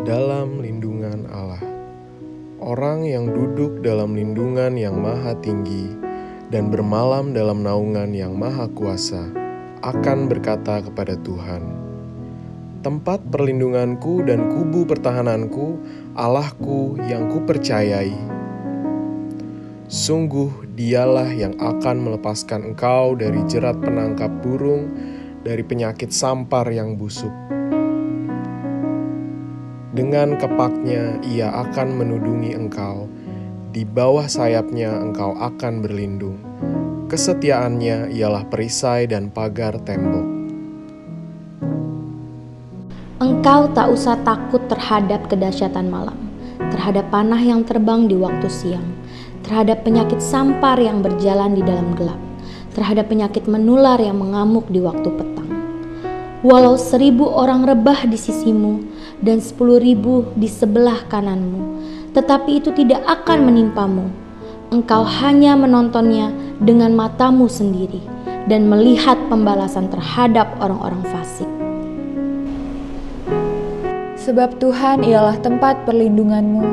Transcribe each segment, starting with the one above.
dalam lindungan Allah. Orang yang duduk dalam lindungan yang maha tinggi dan bermalam dalam naungan yang maha kuasa akan berkata kepada Tuhan, tempat perlindunganku dan kubu pertahananku, Allahku yang kupercayai. Sungguh dialah yang akan melepaskan engkau dari jerat penangkap burung, dari penyakit sampar yang busuk. Dengan kepaknya ia akan menudungi engkau, di bawah sayapnya engkau akan berlindung. Kesetiaannya ialah perisai dan pagar tembok. Engkau tak usah takut terhadap kedahsyatan malam, terhadap panah yang terbang di waktu siang, terhadap penyakit sampar yang berjalan di dalam gelap, terhadap penyakit menular yang mengamuk di waktu petang. Walau 1.000 orang rebah di sisimu dan 10.000 di sebelah kananmu, tetapi itu tidak akan menimpamu. Engkau hanya menontonnya dengan matamu sendiri dan melihat pembalasan terhadap orang-orang fasik. Sebab Tuhan ialah tempat perlindunganmu,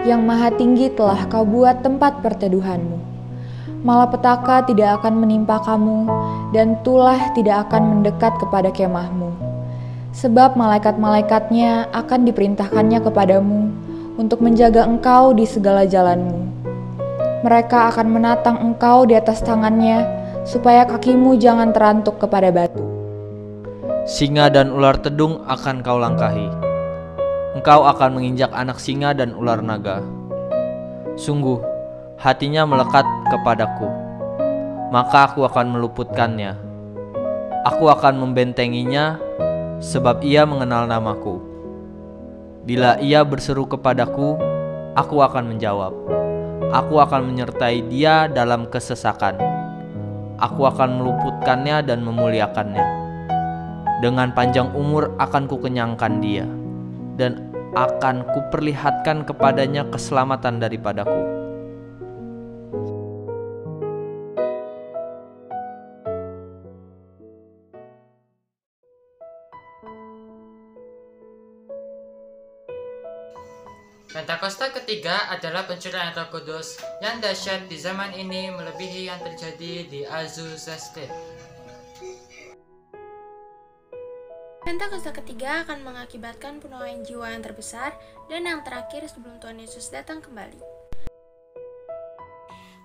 yang maha tinggi telah kau buat tempat perteduhanmu. Malapetaka tidak akan menimpa kamu, dan tulah tidak akan mendekat kepada kemahmu. Sebab malaikat-malaikatnya akan diperintahkannya kepadamu, untuk menjaga engkau di segala jalanmu. Mereka akan menatang engkau di atas tangannya, supaya kakimu jangan terantuk kepada batu. Singa dan ular tedung akan kau langkahi. Engkau akan menginjak anak singa dan ular naga. Sungguh, hatinya melekat kepadaku, maka aku akan meluputkannya. Aku akan membentenginya, sebab ia mengenal namaku. Bila ia berseru kepadaku, aku akan menjawab. Aku akan menyertai dia dalam kesesakan. Aku akan meluputkannya dan memuliakannya. Dengan panjang umur akan kukenyangkan dia, dan akan kuperlihatkan kepadanya keselamatan daripadaku. Pentakosta ketiga adalah pencurahan Roh Kudus yang dahsyat di zaman ini melebihi yang terjadi di Azusa Street. Pentakosta ketiga akan mengakibatkan penuaian jiwa yang terbesar dan yang terakhir sebelum Tuhan Yesus datang kembali.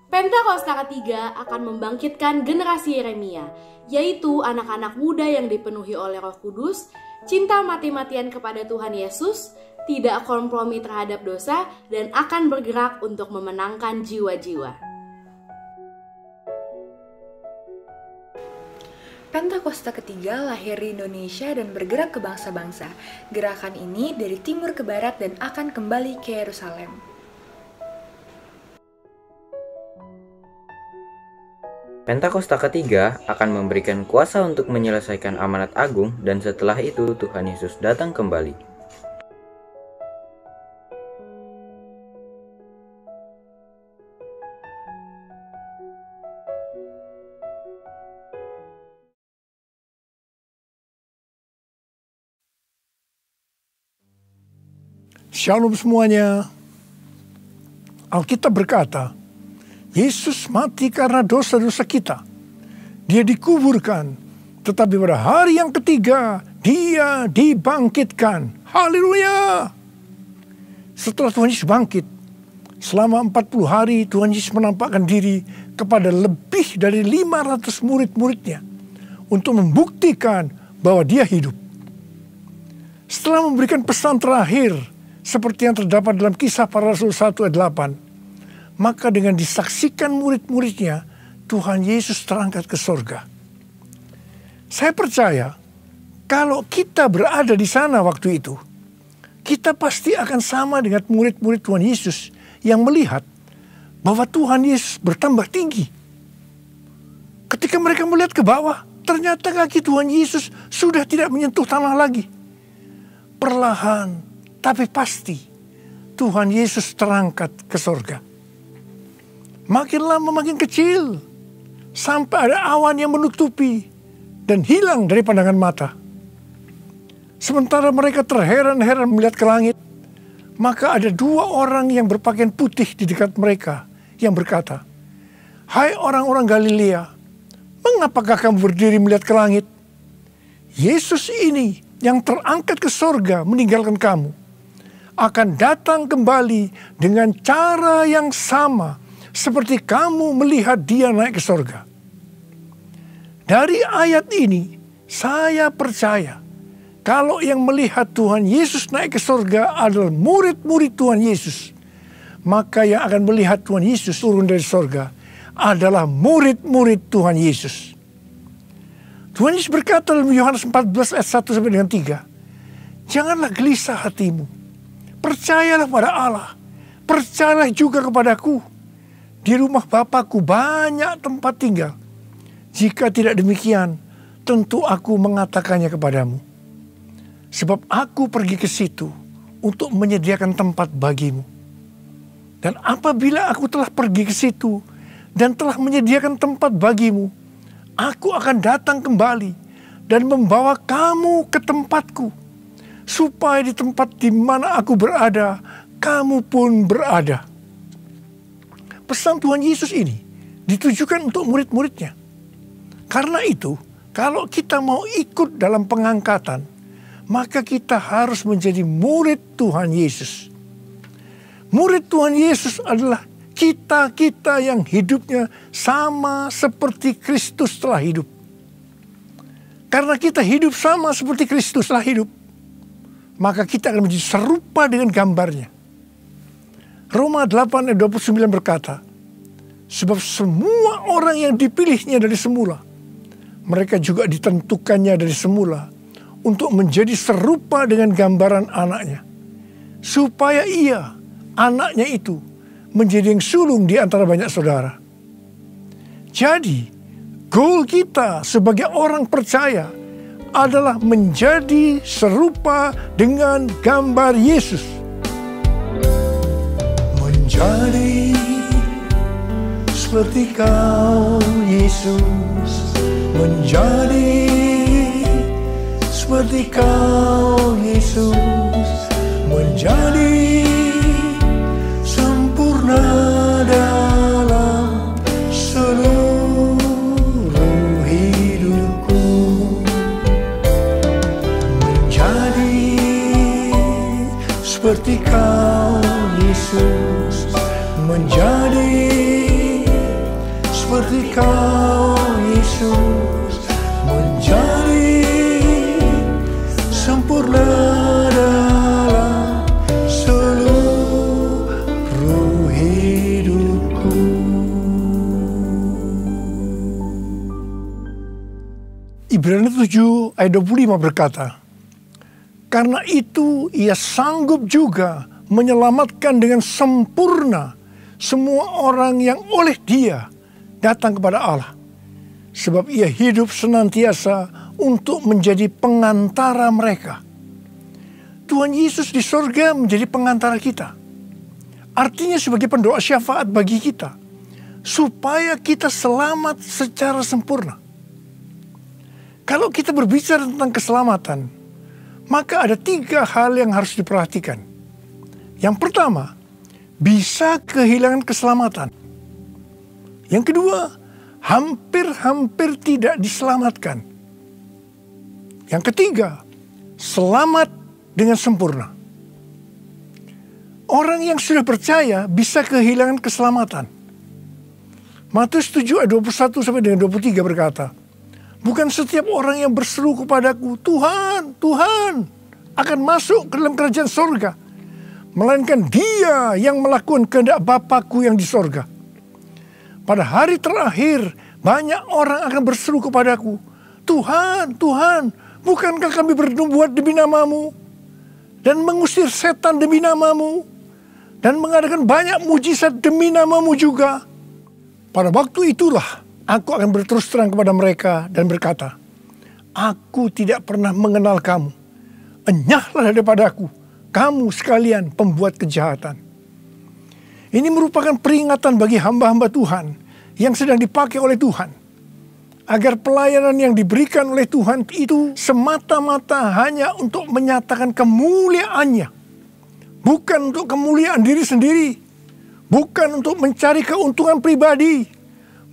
Pentakosta ketiga akan membangkitkan generasi Yeremia, yaitu anak-anak muda yang dipenuhi oleh Roh Kudus, cinta mati-matian kepada Tuhan Yesus, tidak kompromi terhadap dosa, dan akan bergerak untuk memenangkan jiwa-jiwa. Pentakosta ketiga lahir di Indonesia dan bergerak ke bangsa-bangsa. Gerakan ini dari timur ke barat dan akan kembali ke Yerusalem. Pentakosta ketiga akan memberikan kuasa untuk menyelesaikan amanat agung, dan setelah itu Tuhan Yesus datang kembali. Shalom semuanya. Alkitab berkata, Yesus mati karena dosa-dosa kita. Dia dikuburkan, tetapi pada hari yang ketiga, dia dibangkitkan. Haleluya! Setelah Tuhan Yesus bangkit, selama 40 hari Tuhan Yesus menampakkan diri kepada lebih dari 500 murid-muridnya untuk membuktikan bahwa dia hidup. Setelah memberikan pesan terakhir, seperti yang terdapat dalam Kisah Para Rasul 1 ayat 8, maka dengan disaksikan murid-muridnya, Tuhan Yesus terangkat ke sorga. Saya percaya, kalau kita berada di sana waktu itu, kita pasti akan sama dengan murid-murid Tuhan Yesus yang melihat bahwa Tuhan Yesus bertambah tinggi. Ketika mereka melihat ke bawah, ternyata kaki Tuhan Yesus sudah tidak menyentuh tanah lagi. Perlahan, tapi pasti Tuhan Yesus terangkat ke sorga. Makin lama makin kecil, sampai ada awan yang menutupi dan hilang dari pandangan mata. Sementara mereka terheran-heran melihat ke langit, maka ada dua orang yang berpakaian putih di dekat mereka yang berkata, "Hai orang-orang Galilea, mengapakah kamu berdiri melihat ke langit? Yesus ini yang terangkat ke sorga meninggalkan kamu, akan datang kembali dengan cara yang sama seperti kamu melihat dia naik ke sorga." Dari ayat ini, saya percaya kalau yang melihat Tuhan Yesus naik ke sorga adalah murid-murid Tuhan Yesus, maka yang akan melihat Tuhan Yesus turun dari sorga adalah murid-murid Tuhan Yesus. Tuhan Yesus berkata dalam Yohanes 14 ayat 1 sampai dengan 3, "Janganlah gelisah hatimu, percayalah pada Allah, percayalah juga kepadaku. Di rumah Bapa-Ku banyak tempat tinggal. Jika tidak demikian, tentu aku mengatakannya kepadamu. Sebab aku pergi ke situ untuk menyediakan tempat bagimu. Dan apabila aku telah pergi ke situ dan telah menyediakan tempat bagimu, aku akan datang kembali dan membawa kamu ke tempatku, supaya di tempat di mana aku berada, kamu pun berada." Pesan Tuhan Yesus ini ditujukan untuk murid-muridnya. Karena itu, kalau kita mau ikut dalam pengangkatan, maka kita harus menjadi murid Tuhan Yesus. Murid Tuhan Yesus adalah kita-kita yang hidupnya sama seperti Kristus telah hidup. Karena kita hidup sama seperti Kristus telah hidup, maka kita akan menjadi serupa dengan gambarnya. Roma 8 ayat 29 berkata, "Sebab semua orang yang dipilihnya dari semula, mereka juga ditentukannya dari semula untuk menjadi serupa dengan gambaran anaknya, supaya ia, anaknya itu, menjadi yang sulung di antara banyak saudara." Jadi, goal kita sebagai orang percaya adalah menjadi serupa dengan gambar Yesus. Menjadi seperti Kau, Yesus. Menjadi seperti Kau, Yesus. Menjadi sempurna dalam seluruh hidupku. Menjadi seperti Kau, Yesus. Menjadi seperti Kau, Yesus. Menjadi sempurna dalam seluruh hidupku. Ibrani 7 ayat 25 berkata, "Karena itu ia sanggup juga menyelamatkan dengan sempurna semua orang yang oleh Dia datang kepada Allah. Sebab ia hidup senantiasa untuk menjadi pengantara mereka." Tuhan Yesus di sorga menjadi pengantara kita. Artinya sebagai pendoa syafaat bagi kita, supaya kita selamat secara sempurna. Kalau kita berbicara tentang keselamatan, maka ada 3 hal yang harus diperhatikan. Yang pertama, bisa kehilangan keselamatan. Yang kedua, hampir-hampir tidak diselamatkan. Yang ketiga, selamat dengan sempurna. Orang yang sudah percaya bisa kehilangan keselamatan. Matius 7 ayat 21 sampai dengan 23 berkata, "Bukan setiap orang yang berseru kepadaku, 'Tuhan, Tuhan,' akan masuk ke dalam kerajaan sorga, melainkan dia yang melakukan kehendak Bapa-Ku yang di sorga. Pada hari terakhir, banyak orang akan berseru kepadaku, 'Tuhan, Tuhan, bukankah kami bernubuat demi nama-Mu, dan mengusir setan demi nama-Mu, dan mengadakan banyak mujizat demi nama-Mu juga?' Pada waktu itulah aku akan berterus terang kepada mereka dan berkata, 'Aku tidak pernah mengenal kamu. Enyahlah daripadaku, kamu sekalian pembuat kejahatan.'" Ini merupakan peringatan bagi hamba-hamba Tuhan yang sedang dipakai oleh Tuhan, agar pelayanan yang diberikan oleh Tuhan itu semata-mata hanya untuk menyatakan kemuliaan-Nya. Bukan untuk kemuliaan diri sendiri. Bukan untuk mencari keuntungan pribadi.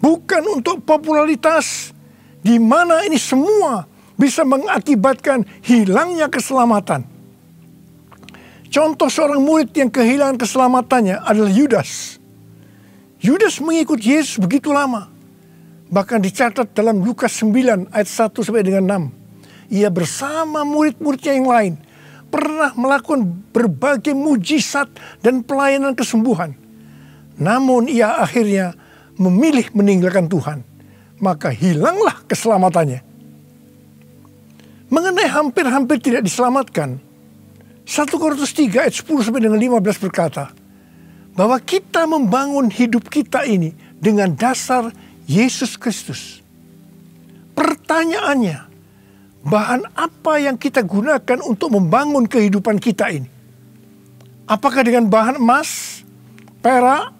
Bukan untuk popularitas. Di mana ini semua bisa mengakibatkan hilangnya keselamatan. Contoh seorang murid yang kehilangan keselamatannya adalah Yudas. Yudas mengikut Yesus begitu lama. Bahkan dicatat dalam Lukas 9 ayat 1 sampai dengan 6. Ia bersama murid-muridnya yang lain pernah melakukan berbagai mujizat dan pelayanan kesembuhan. Namun ia akhirnya memilih meninggalkan Tuhan. Maka hilanglah keselamatannya. Mengenai hampir-hampir tidak diselamatkan, 1 Korintus 3 ayat 10 sampai dengan 15 berkata, bahwa kita membangun hidup kita ini dengan dasar Yesus Kristus. Pertanyaannya, bahan apa yang kita gunakan untuk membangun kehidupan kita ini? Apakah dengan bahan emas, perak,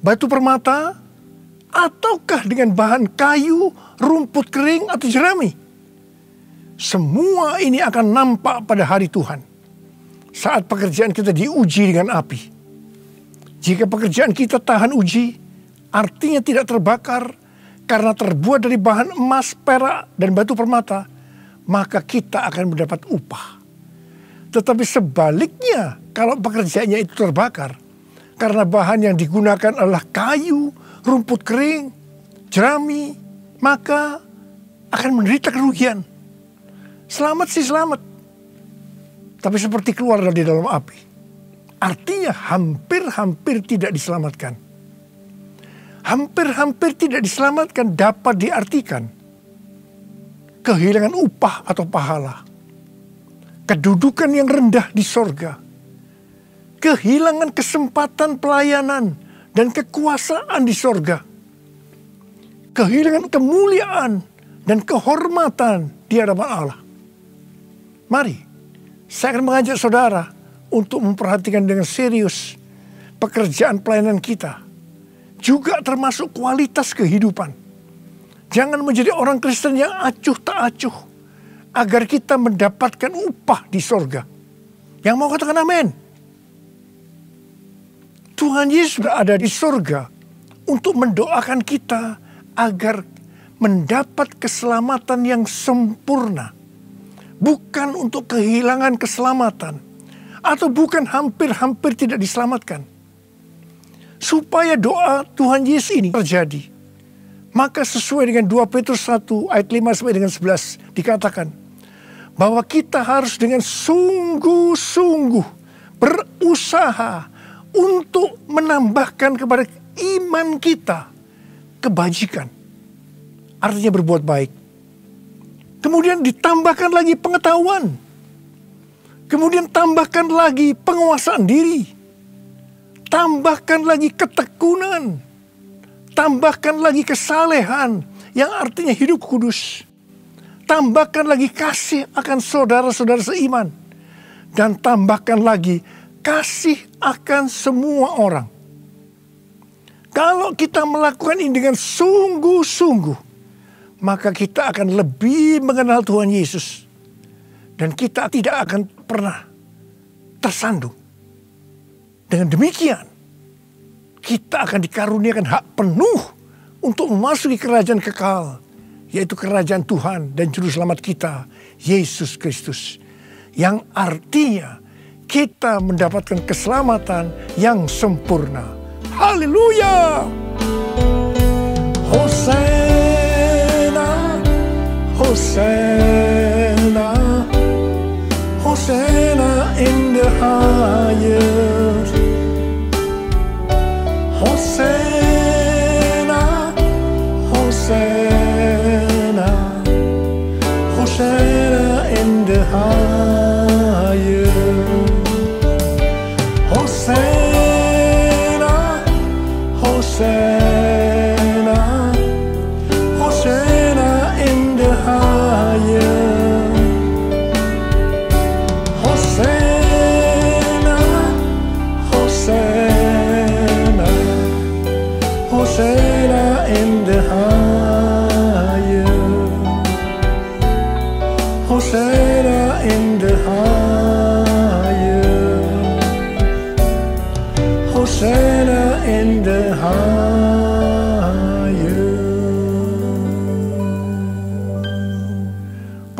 batu permata, ataukah dengan bahan kayu, rumput kering, atau jerami? Semua ini akan nampak pada hari Tuhan, saat pekerjaan kita diuji dengan api. Jika pekerjaan kita tahan uji, artinya tidak terbakar karena terbuat dari bahan emas, perak, dan batu permata, maka kita akan mendapat upah. Tetapi sebaliknya, kalau pekerjaannya itu terbakar karena bahan yang digunakan adalah kayu, rumput kering, jerami, maka akan menderita kerugian. Selamat sih selamat, tapi seperti keluar dari dalam api. Artinya hampir-hampir tidak diselamatkan. Hampir-hampir tidak diselamatkan dapat diartikan kehilangan upah atau pahala, kedudukan yang rendah di sorga, kehilangan kesempatan pelayanan dan kekuasaan di sorga, kehilangan kemuliaan dan kehormatan di hadapan Allah. Mari, saya akan mengajak saudara untuk memperhatikan dengan serius pekerjaan pelayanan kita. Juga termasuk kualitas kehidupan. Jangan menjadi orang Kristen yang acuh tak acuh. Agar kita mendapatkan upah di sorga. Yang mau katakan amin? Tuhan Yesus sudah ada di sorga untuk mendoakan kita agar mendapat keselamatan yang sempurna. Bukan untuk kehilangan keselamatan. Atau bukan hampir-hampir tidak diselamatkan. Supaya doa Tuhan Yesus ini terjadi. Maka sesuai dengan 2 Petrus 1 ayat 5 sampai dengan 11 dikatakan. Bahwa kita harus dengan sungguh-sungguh berusaha untuk menambahkan kepada iman kita kebajikan. Artinya berbuat baik. Kemudian ditambahkan lagi pengetahuan. Kemudian tambahkan lagi penguasaan diri. Tambahkan lagi ketekunan. Tambahkan lagi kesalehan yang artinya hidup kudus. Tambahkan lagi kasih akan saudara-saudara seiman. Dan tambahkan lagi kasih akan semua orang. Kalau kita melakukan ini dengan sungguh-sungguh, maka kita akan lebih mengenal Tuhan Yesus. Dan kita tidak akan pernah tersandung. Dengan demikian, kita akan dikaruniakan hak penuh untuk memasuki kerajaan kekal. Yaitu kerajaan Tuhan dan Juru Selamat kita, Yesus Kristus. Yang artinya kita mendapatkan keselamatan yang sempurna. Haleluya! Hosana, Hosana, Hosana in the highest. Hosana, Hosana, Hosana in the highest. Hosana, Hosana, Hosanna in the highest. Hosanna in the highest.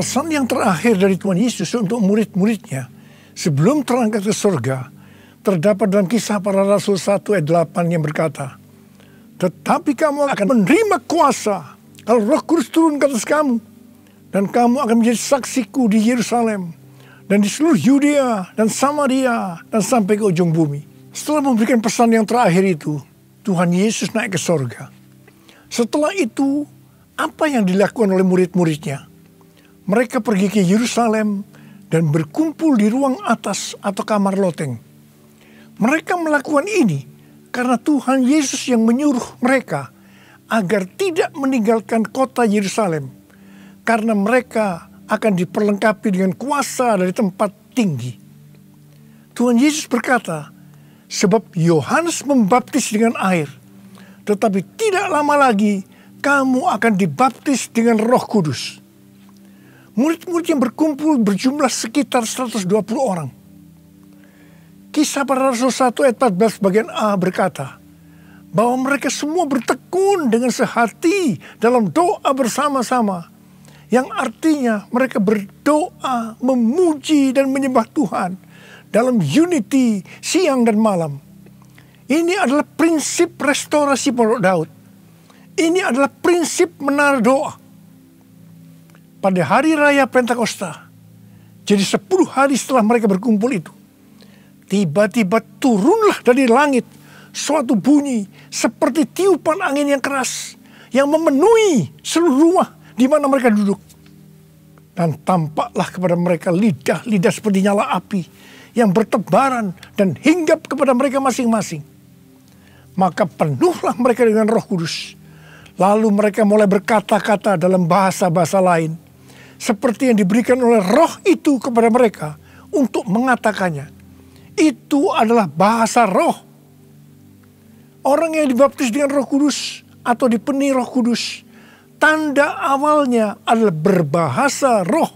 Pesan yang terakhir dari Tuhan Yesus untuk murid-muridnya sebelum terangkat ke surga terdapat dalam Kisah Para Rasul 1 ayat 8 yang berkata, tetapi kamu akan menerima kuasa kalau Roh Kudus turun ke atas kamu, dan kamu akan menjadi saksiku di Yerusalem dan di seluruh Yudea dan Samaria dan sampai ke ujung bumi. Setelah memberikan pesan yang terakhir itu, Tuhan Yesus naik ke surga. Setelah itu, apa yang dilakukan oleh murid-muridnya? Mereka pergi ke Yerusalem dan berkumpul di ruang atas atau kamar loteng. Mereka melakukan ini karena Tuhan Yesus yang menyuruh mereka agar tidak meninggalkan kota Yerusalem, karena mereka akan diperlengkapi dengan kuasa dari tempat tinggi. Tuhan Yesus berkata, sebab Yohanes membaptis dengan air, tetapi tidak lama lagi kamu akan dibaptis dengan Roh Kudus. Murid-murid yang berkumpul berjumlah sekitar 120 orang. Kisah Para Rasul 1 ayat 14 bagian A berkata, bahwa mereka semua bertekun dengan sehati dalam doa bersama-sama, yang artinya mereka berdoa, memuji dan menyembah Tuhan dalam unity siang dan malam. Ini adalah prinsip restorasi Pondok Daud. Ini adalah prinsip menara doa. Pada hari raya Pentakosta, jadi 10 hari setelah mereka berkumpul itu, tiba-tiba turunlah dari langit suatu bunyi seperti tiupan angin yang keras yang memenuhi seluruh rumah di mana mereka duduk. Dan tampaklah kepada mereka lidah-lidah seperti nyala api yang bertebaran dan hinggap kepada mereka masing-masing. Maka penuhlah mereka dengan Roh Kudus. Lalu mereka mulai berkata-kata dalam bahasa-bahasa lain, seperti yang diberikan oleh Roh itu kepada mereka untuk mengatakannya. Itu adalah bahasa roh. Orang yang dibaptis dengan Roh Kudus atau dipenuhi Roh Kudus, tanda awalnya adalah berbahasa roh.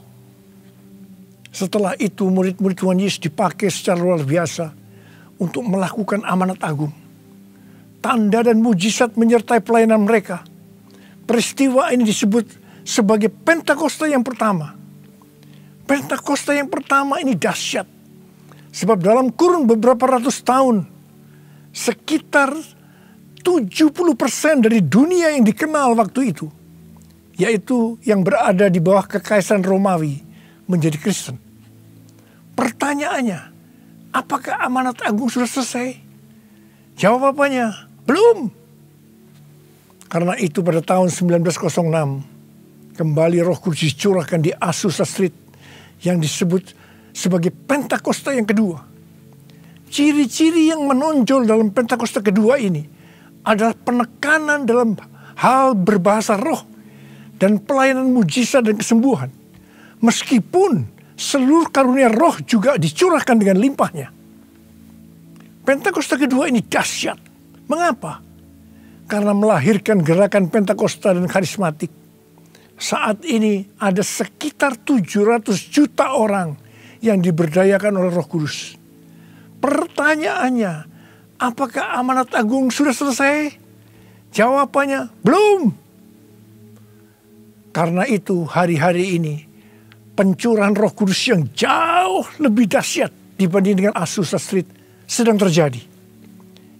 Setelah itu murid-murid Tuhan Yesus dipakai secara luar biasa untuk melakukan amanat agung. Tanda dan mujizat menyertai pelayanan mereka. Peristiwa ini disebut sebagai Pentakosta yang pertama. Pentakosta yang pertama ini dahsyat. Sebab dalam kurun beberapa ratus tahun, sekitar 70% dari dunia yang dikenal waktu itu, yaitu yang berada di bawah kekaisaran Romawi, menjadi Kristen. Pertanyaannya, apakah amanat agung sudah selesai? Jawabannya, belum. Karena itu pada tahun 1906, kembali Roh Kudus dicurahkan di Azusa Street yang disebut sebagai Pentakosta yang kedua. Ciri-ciri yang menonjol dalam Pentakosta kedua ini adalah penekanan dalam hal berbahasa roh dan pelayanan mujizat dan kesembuhan. Meskipun seluruh karunia roh juga dicurahkan dengan limpahnya. Pentakosta kedua ini dahsyat. Mengapa? Karena melahirkan gerakan Pentakosta dan karismatik. Saat ini ada sekitar 700 juta orang yang diberdayakan oleh Roh Kudus. Pertanyaannya, apakah amanat agung sudah selesai? Jawabannya, belum. Karena itu hari-hari ini pencurahan Roh Kudus yang jauh lebih dahsyat dibanding dengan Azusa Street sedang terjadi.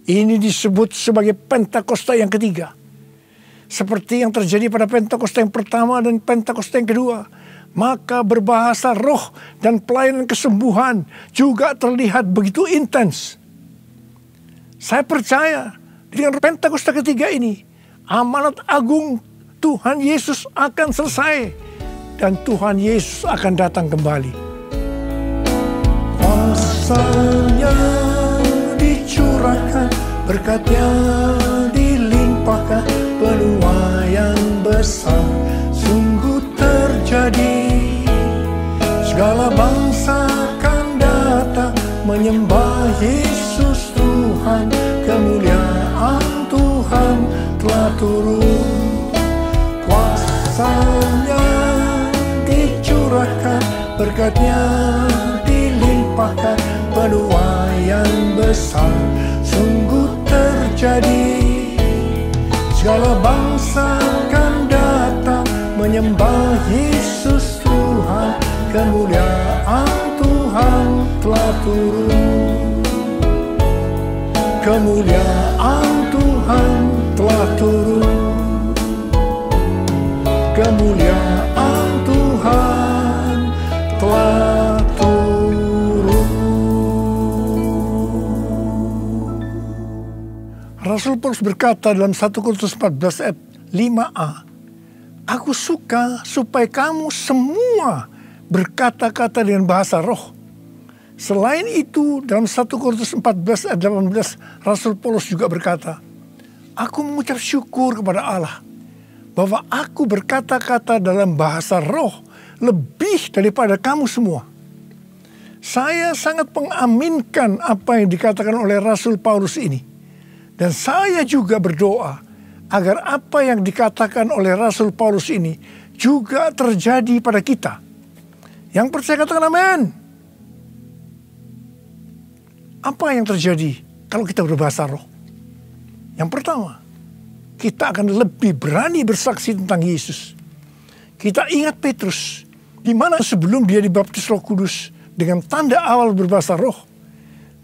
Ini disebut sebagai Pentakosta yang ketiga. Seperti yang terjadi pada Pentakosta yang pertama dan Pentakosta yang kedua, maka berbahasa roh dan pelayanan kesembuhan juga terlihat begitu intens. Saya percaya dengan Pentakosta ketiga ini, amanat agung Tuhan Yesus akan selesai dan Tuhan Yesus akan datang kembali. Kuasanya dicurahkan, berkatnya dilimpahkan, penuaian besar sungguh terjadi. Segala bangsa akan datang menyembah Yesus Tuhan, kemuliaan Tuhan telah turun. Kuasanya dicurahkan, berkat-Nya dilimpahkan penuaian besar sungguh terjadi. Segala bangsa akan datang menyembah Yesus Tuhan, kemuliaan Tuhan telah turun. Kemuliaan Tuhan telah turun. Kemuliaan Tuhan telah turun. Rasul Paulus berkata dalam 1 Korintus 14 ayat 5a, aku suka supaya kamu semua berkata-kata dengan bahasa roh. Selain itu, dalam 1 Korintus 14 ayat 18, Rasul Paulus juga berkata, aku mengucap syukur kepada Allah bahwa aku berkata-kata dalam bahasa roh lebih daripada kamu semua. Saya sangat mengaminkan apa yang dikatakan oleh Rasul Paulus ini. Dan saya juga berdoa agar apa yang dikatakan oleh Rasul Paulus ini juga terjadi pada kita. Yang percaya katakan amin. Apa yang terjadi kalau kita berbahasa roh? Yang pertama, kita akan lebih berani bersaksi tentang Yesus. Kita ingat Petrus, di mana sebelum dia dibaptis Roh Kudus dengan tanda awal berbahasa roh,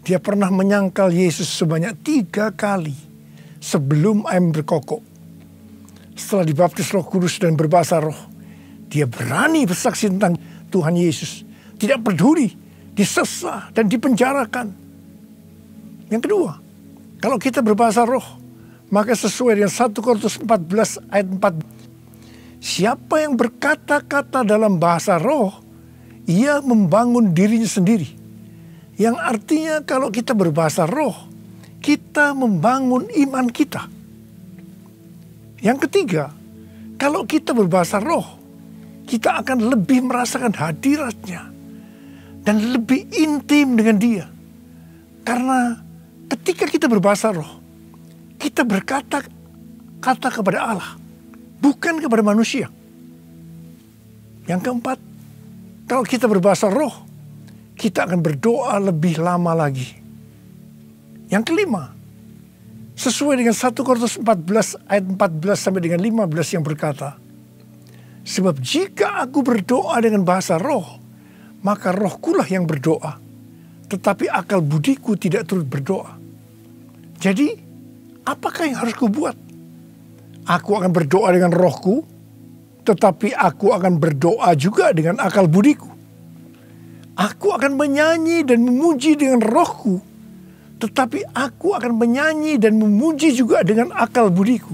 dia pernah menyangkal Yesus sebanyak 3 kali sebelum ayam berkokok. Setelah dibaptis Roh Kudus dan berbahasa roh, dia berani bersaksi tentang Tuhan Yesus. Tidak peduli disesah dan dipenjarakan. Yang kedua, kalau kita berbahasa roh, maka sesuai dengan 1 Korintus 14 ayat 4. Siapa yang berkata-kata dalam bahasa roh, ia membangun dirinya sendiri. Yang artinya kalau kita berbahasa roh, kita membangun iman kita. Yang ketiga, kalau kita berbahasa roh, kita akan lebih merasakan hadiratnya dan lebih intim dengan dia. Karena ketika kita berbahasa roh, kita berkata-kata kepada Allah, bukan kepada manusia. Yang keempat, kalau kita berbahasa roh, kita akan berdoa lebih lama lagi. Yang kelima, sesuai dengan 1 Korintus 14 ayat 14 sampai dengan 15 yang berkata, sebab jika aku berdoa dengan bahasa roh, maka rohkulah yang berdoa, tetapi akal budiku tidak turut berdoa. Jadi, apakah yang harus kubuat? Aku akan berdoa dengan rohku, tetapi aku akan berdoa juga dengan akal budiku. Aku akan menyanyi dan memuji dengan rohku, tetapi aku akan menyanyi dan memuji juga dengan akal budiku.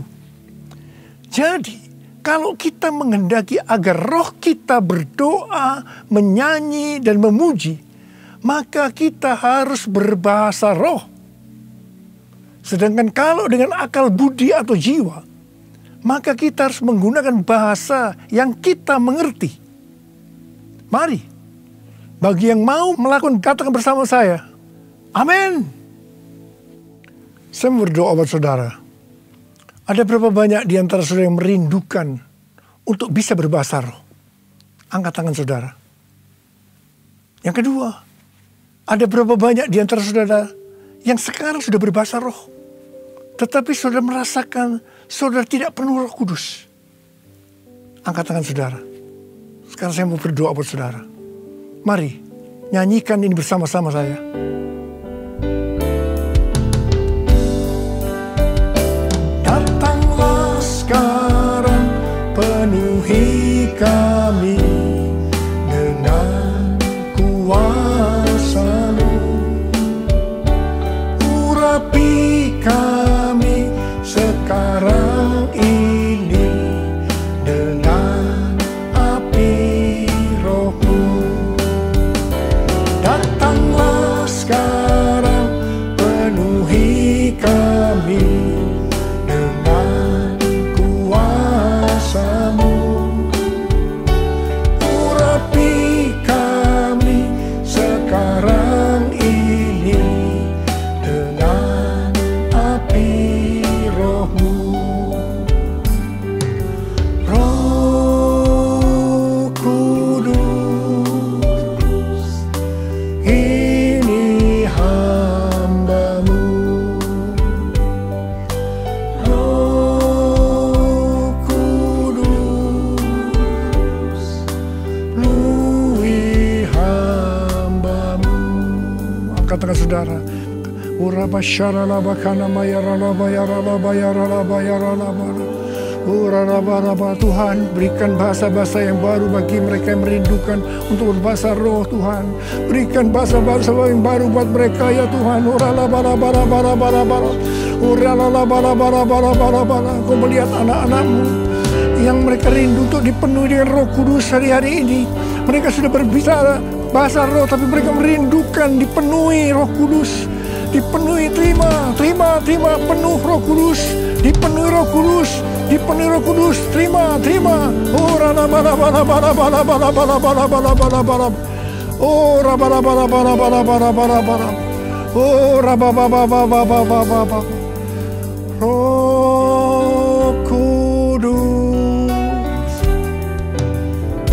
Jadi, kalau kita menghendaki agar roh kita berdoa, menyanyi, dan memuji, maka kita harus berbahasa roh. Sedangkan kalau dengan akal budi atau jiwa, maka kita harus menggunakan bahasa yang kita mengerti. Mari, bagi yang mau melakukan, katakan bersama saya, amin. Saya berdoa buat saudara. Ada berapa banyak di antara saudara yang merindukan untuk bisa berbahasa roh? Angkat tangan saudara. Yang kedua, ada berapa banyak di antara saudara yang sekarang sudah berbahasa roh, tetapi saudara merasakan saudara tidak penuh Roh Kudus? Angkat tangan saudara. Sekarang saya mau berdoa buat saudara. Mari, nyanyikan ini bersama-sama saya. Datanglah sekarang, penuhi kami dengan kuasa-Mu. Urapi kami sekarang ini dengan api Roh-Mu. Datanglah sekarang, penuhi kami dengan kuasa-Mu. tengah-tengah saudara. Uraba syaralaba kana mayaralaba yaralaba yaralaba yaralaba. Uraraba Tuhan, berikan bahasa-bahasa yang baru bagi mereka yang merindukan untuk berbahasa roh Tuhan. Berikan bahasa-bahasa yang baru buat mereka ya Tuhan. Kau melihat anak-anakmu yang mereka rindu untuk dipenuhi dengan Roh Kudus hari-hari ini. Mereka sudah berbicara bahasa roh, tapi mereka merindukan dipenuhi Roh Kudus. Dipenuhi, terima, penuh Roh Kudus. Dipenuhi Roh Kudus. Dipenuhi Roh Kudus, terima. Oh, Roh Kudus,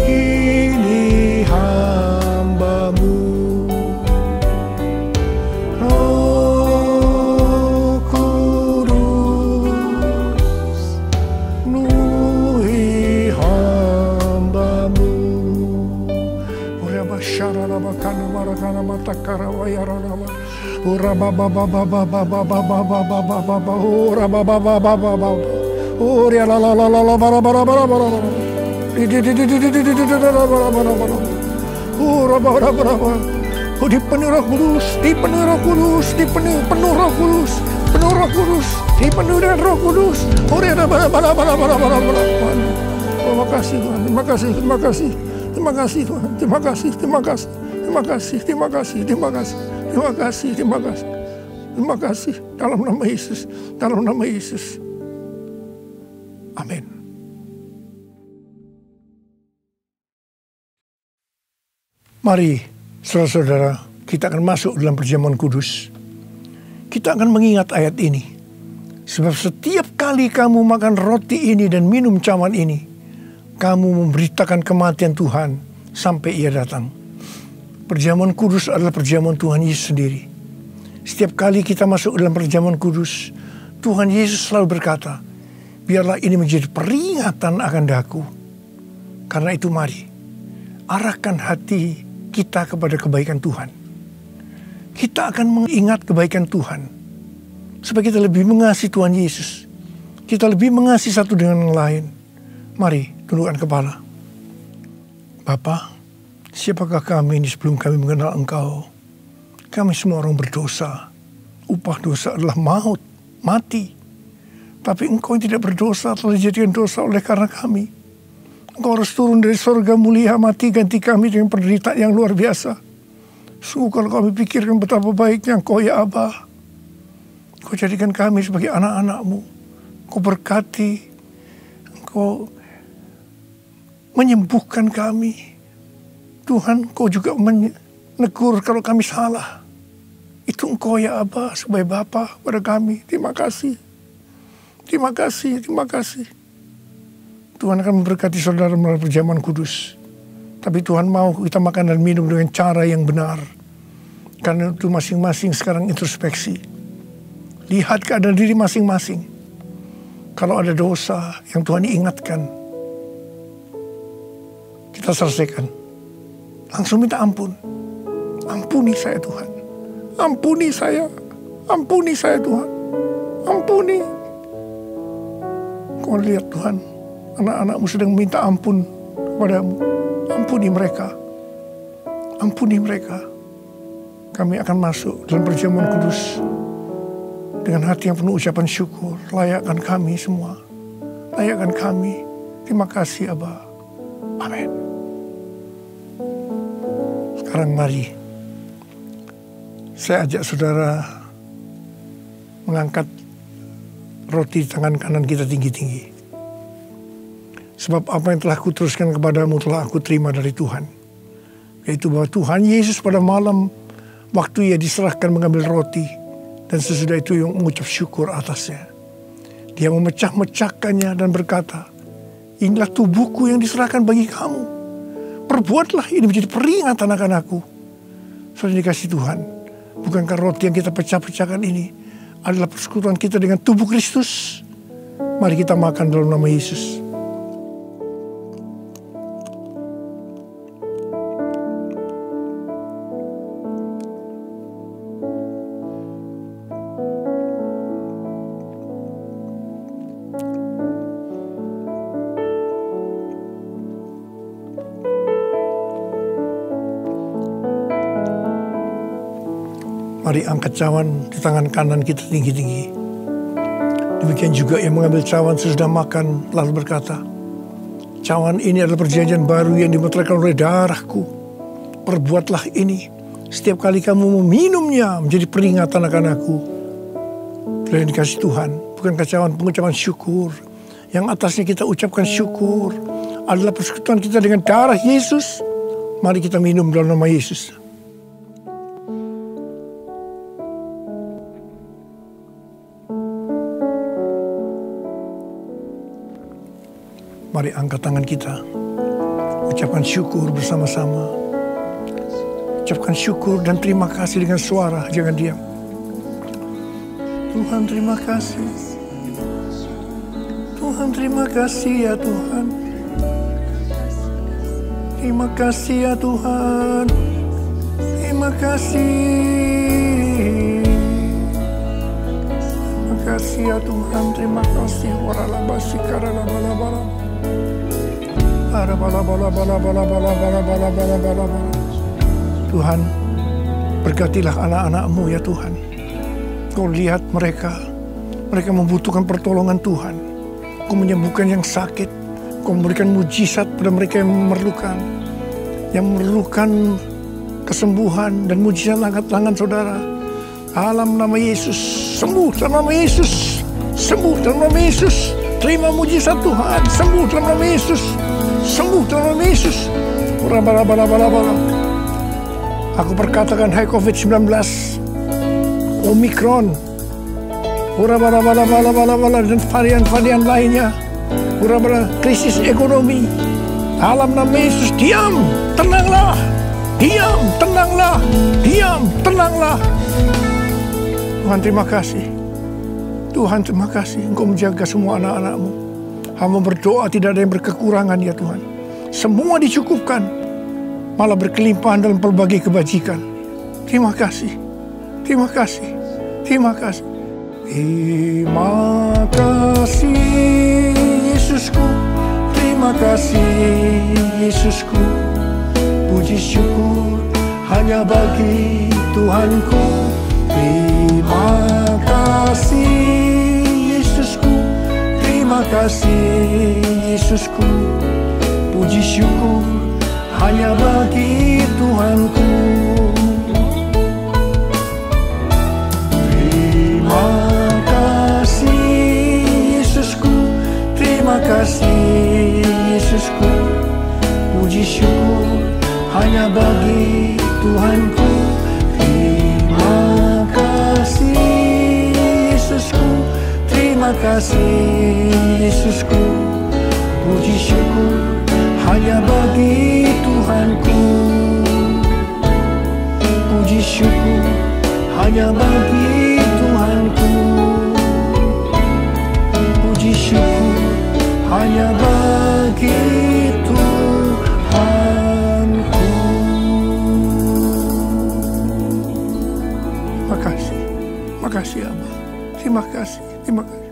ini hamba-Mu. Roh Kudus, penuhi hamba-Mu. Uraba syaralaba kana marakana matakara wa yaralaba. Uraba baba baba baba baba baba baba uraba baba baba baba uria la la la la la bara bara bara bara uraba bara bara. Oh, dipenuhi Roh Kudus, dipenuhi Roh Kudus, penuh Roh Kudus, dipenuhi dengan Roh Kudus. Uria la bara bara bara bara bara bara. Oh, makasih Tuhan, terima kasih Tuhan, terima kasih. Terima kasih dalam nama Yesus. Amin. Mari saudara-saudara, kita akan masuk dalam perjamuan kudus. Kita akan mengingat ayat ini. Sebab setiap kali kamu makan roti ini dan minum cawan ini, kamu memberitakan kematian Tuhan sampai Ia datang. Perjamuan kudus adalah perjamuan Tuhan Yesus sendiri. Setiap kali kita masuk dalam perjamuan kudus, Tuhan Yesus selalu berkata, biarlah ini menjadi peringatan akan daku. Karena itu mari, arahkan hati kita kepada kebaikan Tuhan. Kita akan mengingat kebaikan Tuhan. Supaya kita lebih mengasihi Tuhan Yesus. Kita lebih mengasihi satu dengan yang lain. Mari, tundukkan kepala. Bapa, siapakah kami ini sebelum kami mengenal Engkau? Kami semua orang berdosa. Upah dosa adalah maut, mati. Tapi Engkau yang tidak berdosa telah dijadikan dosa oleh karena kami. Engkau harus turun dari surga mulia, mati ganti kami dengan penderitaan yang luar biasa. Sungguh kalau kami pikirkan betapa baiknya Engkau ya Abah. Engkau jadikan kami sebagai anak-anak-Mu. Engkau berkati. Engkau menyembuhkan kami. Tuhan, Engkau juga menegur kalau kami salah. Itu Engkau ya Abah sebagai Bapa pada kami. Terima kasih. Tuhan akan memberkati saudara melalui perjamuan kudus. Tapi Tuhan mau kita makan dan minum dengan cara yang benar. Karena itu masing-masing sekarang introspeksi. Lihat keadaan diri masing-masing. Kalau ada dosa yang Tuhan ingatkan, kita selesaikan. Langsung minta ampun. Ampuni saya Tuhan. Ampuni saya Tuhan. Ampuni. Kau lihat Tuhan, anak-anak-Mu sedang minta ampun kepadamu. Ampuni mereka. Kami akan masuk dalam perjamuan kudus dengan hati yang penuh ucapan syukur. Layakkan kami semua. Layakkan kami. Terima kasih Abah. Amin. Sekarang mari saya ajak saudara mengangkat roti di tangan kanan kita tinggi-tinggi. Sebab apa yang telah kuteruskan kepadamu telah aku terima dari Tuhan. Yaitu bahwa Tuhan Yesus pada malam waktu Ia diserahkan mengambil roti. Dan sesudah itu yang mengucap syukur atasnya. Dia memecah-mecahkannya dan berkata, inilah tubuhku yang diserahkan bagi kamu. Perbuatlah ini menjadi peringatan akan aku. Saudara dikasih Tuhan. Bukankah roti yang kita pecah-pecahkan ini adalah persekutuan kita dengan tubuh Kristus? Mari kita makan dalam nama Yesus. Mari angkat cawan di tangan kanan kita tinggi-tinggi. Demikian juga yang mengambil cawan sesudah makan lalu berkata, cawan ini adalah perjanjian baru yang dimeteraikan oleh darahku. Perbuatlah ini setiap kali kamu meminumnya menjadi peringatan akan aku. Telah dikasih Tuhan, bukan cawan pengucapan syukur. Yang atasnya kita ucapkan syukur adalah persekutuan kita dengan darah Yesus. Mari kita minum dalam nama Yesus. Mari angkat tangan kita. Ucapkan syukur bersama-sama. Ucapkan syukur dan terima kasih dengan suara. Jangan diam. Tuhan terima kasih. Tuhan terima kasih ya Tuhan. Terima kasih ya Tuhan. Terima kasih. Terima kasih ya Tuhan. Terima kasih. Waralabasi karalabala-bala. Tuhan, berkatilah anak-anak-Mu ya Tuhan. Kau lihat mereka membutuhkan pertolongan Tuhan. Kau menyembuhkan yang sakit. Kau memberikan mujizat pada mereka yang memerlukan kesembuhan dan mujizat angkat tangan saudara. Dalam nama Yesus, sembuh dalam nama Yesus, sembuh dalam nama Yesus. Terima mujizat Tuhan, sembuh dalam nama Yesus, sembuh dalam nama Yesus. Aku perkatakan hai COVID-19, Omikron, dan varian-varian lainnya, krisis ekonomi. Dalam nama Yesus, diam, tenanglah, diam, tenanglah, diam, tenanglah. Tuhan terima kasih. Tuhan terima kasih. Engkau menjaga semua anak-anak-Mu. Hamba berdoa tidak ada yang berkekurangan ya Tuhan. Semua dicukupkan. Malah berkelimpahan dalam pelbagai kebajikan. Terima kasih. Terima kasih. Terima kasih. Terima kasih Yesusku. Terima kasih Yesusku. Puji syukur hanya bagi Tuhanku. Terima kasih Yesusku. Terima kasih Yesusku. Puji syukur hanya bagi Tuhanku. Terima kasih Yesusku. Terima kasih Yesusku. Puji syukur hanya bagi Tuhanku. Terima kasih Yesusku. Terima kasih Yesusku. Puji syukur hanya bagi Tuhanku. Puji syukur hanya bagi Tuhanku. Puji syukur hanya bagi Tuhanku. Terima kasih. Terima kasih Abah. Terima kasih. Terima kasih.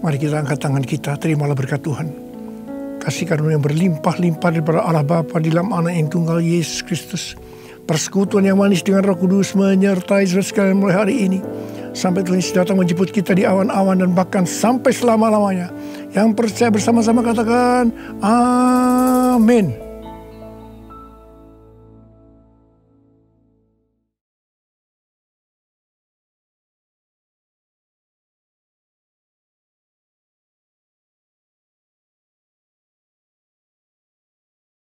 Mari kita angkat tangan kita. Terimalah berkat Tuhan. Kasih karunia yang berlimpah-limpah daripada Allah Bapa di dalam Anak yang tunggal Yesus Kristus. Persekutuan yang manis dengan Roh Kudus menyertai saudara sekalian mulai hari ini. Sampai Tuhan Yesus datang menjemput kita di awan-awan dan bahkan sampai selama-lamanya. Yang percaya bersama-sama katakan amin.